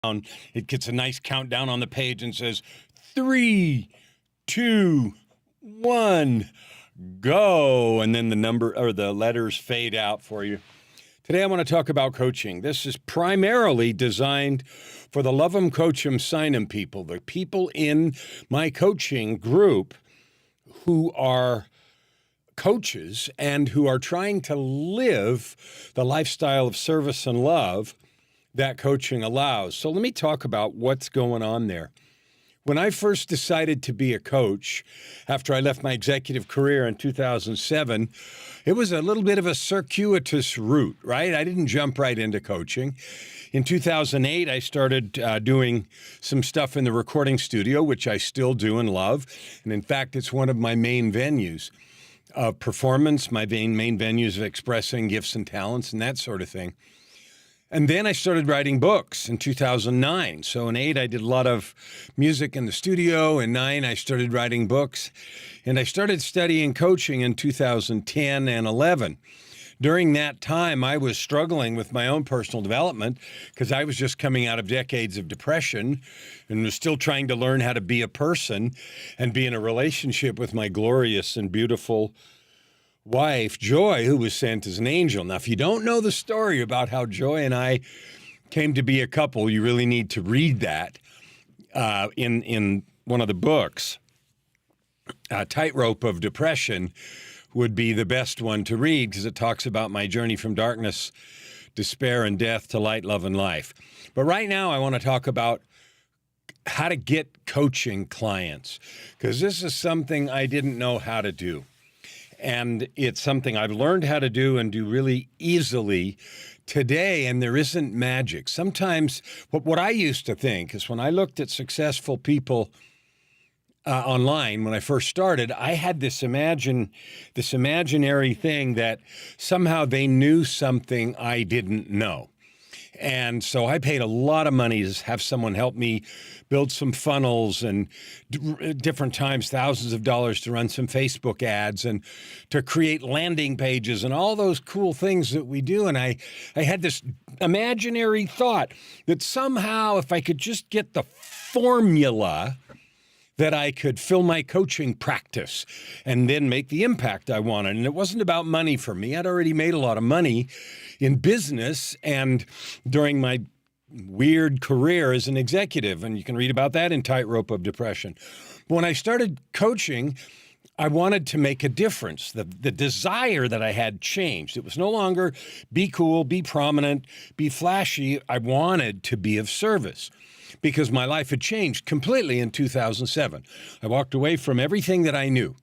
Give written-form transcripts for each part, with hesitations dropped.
it gets a nice countdown on the page and says, 3, 2, 1, go. And then the number or the letters fade out for you. Today I want to talk about coaching. This is primarily designed for the love 'em, coach 'em, sign 'em people, the people in my coaching group who are coaches and who are trying to live the lifestyle of service and love that coaching allows. So let me talk about what's going on there. When I first decided to be a coach after I left my executive career in 2007, it was a little bit of a circuitous route, right? I didn't jump right into coaching. In 2008, I started doing some stuff in the recording studio, which I still do and love. And in fact, it's one of my main venues of performance, my main venues of expressing gifts and talents and that sort of thing. And then I started writing books in 2009. So in 2008, I did a lot of music in the studio. In 2009, I started writing books. And I started studying coaching in 2010 and 2011. During that time, I was struggling with my own personal development because I was just coming out of decades of depression and was still trying to learn how to be a person and be in a relationship with my glorious and beautiful wife, Joy, who was sent as an angel. Now, if you don't know the story about how Joy and I came to be a couple, you really need to read that in one of the books. Tightrope of Depression would be the best one to read because it talks about my journey from darkness, despair, and death to light, love, and life. But right now, I want to talk about how to get coaching clients because this is something I didn't know how to do. And it's something I've learned how to do and do really easily today, and there isn't magic. Sometimes what I used to think is when I looked at successful people online when I first started, I had this imaginary thing that somehow they knew something I didn't know. And so I paid a lot of money to have someone help me build some funnels and different times thousands of dollars to run some Facebook ads and to create landing pages and all those cool things that we do. And I had this imaginary thought that somehow if I could just get the formula that I could fill my coaching practice and then make the impact I wanted. And it wasn't about money for me. I'd already made a lot of money in business and during my weird career as an executive. And you can read about that in Tightrope of Depression. But when I started coaching, I wanted to make a difference. The desire that I had changed. It was no longer be cool, be prominent, be flashy. I wanted to be of service because my life had changed completely in 2007. I walked away from everything that I knew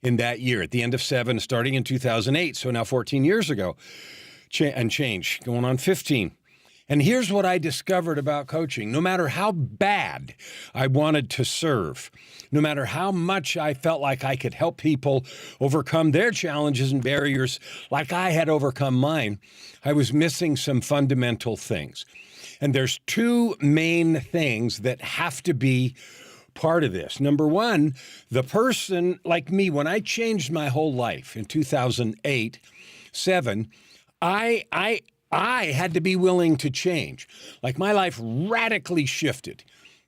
in that year at the end of 7, starting in 2008. So now 14 years ago and change, going on 15. And here's what I discovered about coaching. No matter how bad I wanted to serve, no matter how much I felt like I could help people overcome their challenges and barriers like I had overcome mine, I was missing some fundamental things. And there's two main things that have to be part of this. Number one, the person like me, when I changed my whole life in 2008, 7, I had to be willing to change. Like my life radically shifted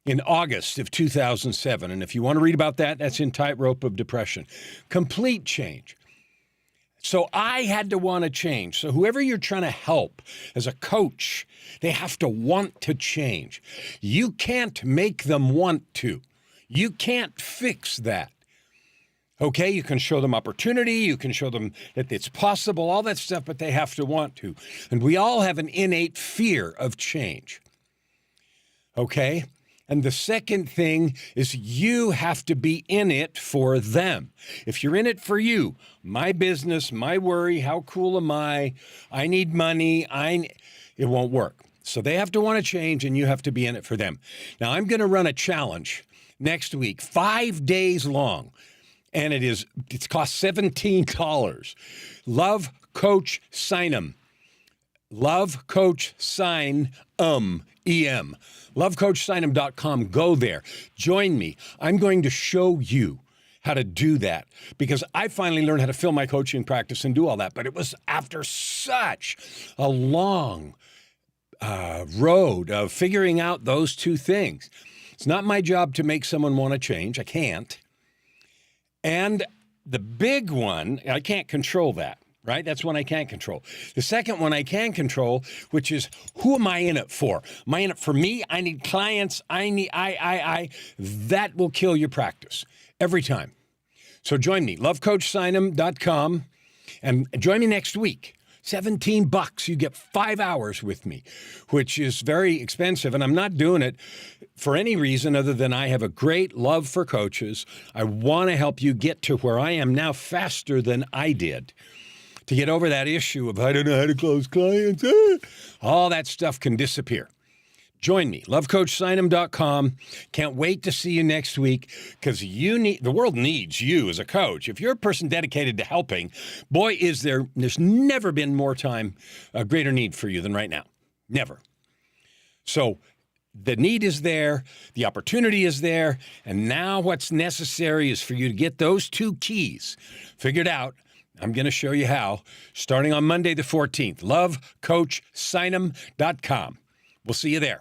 in August of 2007. And if you want to read about that, that's in Tightrope of Depression. Complete change. So I had to want to change. So whoever you're trying to help as a coach, they have to want to change. You can't make them want to. You can't fix that. Okay, you can show them opportunity, you can show them that it's possible, all that stuff, but they have to want to. And we all have an innate fear of change. Okay? And the second thing is you have to be in it for them. If you're in it for you, my business, my worry, how cool am I need money, it won't work. So they have to want to change and you have to be in it for them. Now I'm going to run a challenge next week, 5 days long. And it's cost $17. Love Coach Sign 'em. Love Coach Sign E-M. LoveCoachSign'em.com. Go there. Join me. I'm going to show you how to do that because I finally learned how to fill my coaching practice and do all that. But it was after such a long road of figuring out those two things. It's not my job to make someone want to change. I can't. And the big one, I can't control that, right? That's one I can't control. The second one I can control, which is, who am I in it for? Am I in it for me? I need clients. That will kill your practice every time. So join me, lovecoachsinem.com, and join me next week. $17, you get 5 hours with me, which is very expensive. And I'm not doing it for any reason other than I have a great love for coaches. I want to help you get to where I am now faster than I did, to get over that issue of, I don't know how to close clients. All that stuff can disappear. Join me, lovecoachsinem.com. Can't wait to see you next week, because the world needs you as a coach. If you're a person dedicated to helping, boy, there's never been more time, a greater need for you than right now. Never. So the need is there, the opportunity is there, and now what's necessary is for you to get those two keys figured out. I'm going to show you how, starting on Monday the 14th, lovecoachsinem.com. We'll see you there.